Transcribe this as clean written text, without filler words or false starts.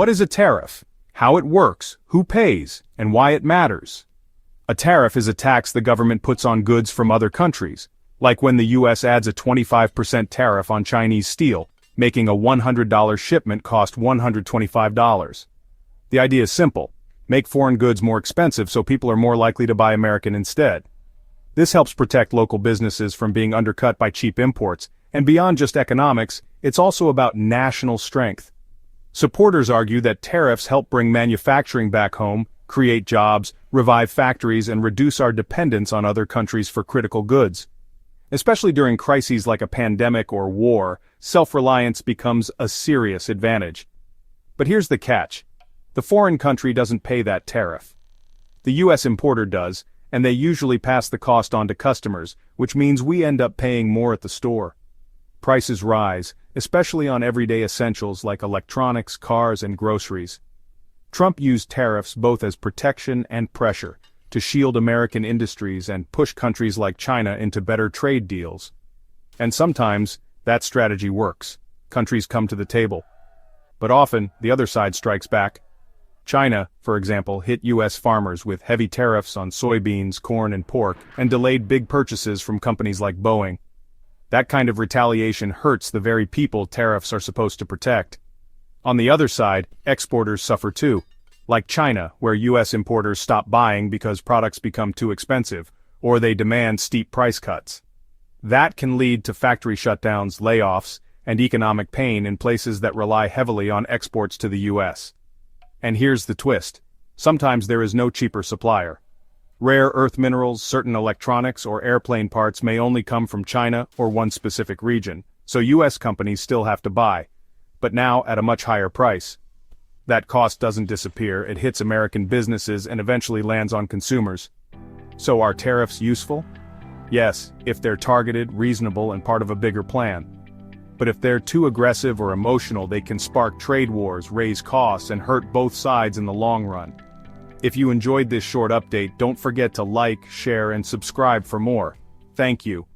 What is a tariff? How it works, who pays, and why it matters? A tariff is a tax the government puts on goods from other countries, like when the US adds a 25% tariff on Chinese steel, making a $100 shipment cost $125. The idea is simple: make foreign goods more expensive so people are more likely to buy American instead. This helps protect local businesses from being undercut by cheap imports, and beyond just economics, it's also about national strength. Supporters argue that tariffs help bring manufacturing back home, create jobs, revive factories, and reduce our dependence on other countries for critical goods. Especially during crises like a pandemic or war, self-reliance becomes a serious advantage. But here's the catch: the foreign country doesn't pay that tariff. The US importer does, and they usually pass the cost on to customers, which means we end up paying more at the store. Prices rise, especially on everyday essentials like electronics, cars, and groceries. Trump used tariffs both as protection and pressure to shield American industries and push countries like China into better trade deals. And sometimes, that strategy works. Countries come to the table. But often, the other side strikes back. China, for example, hit US farmers with heavy tariffs on soybeans, corn, and pork, and delayed big purchases from companies like Boeing. That kind of retaliation hurts the very people tariffs are supposed to protect. On the other side, exporters suffer too, like China, where US importers stop buying because products become too expensive, or they demand steep price cuts. That can lead to factory shutdowns, layoffs, and economic pain in places that rely heavily on exports to the US. And here's the twist: sometimes there is no cheaper supplier. Rare earth minerals, certain electronics, or airplane parts may only come from China or one specific region, so US companies still have to buy, but now at a much higher price. That cost doesn't disappear, it hits American businesses and eventually lands on consumers. So are tariffs useful? Yes, if they're targeted, reasonable, and part of a bigger plan. But if they're too aggressive or emotional, they can spark trade wars, raise costs, and hurt both sides in the long run. If you enjoyed this short update, don't forget to like, share, and subscribe for more. Thank you.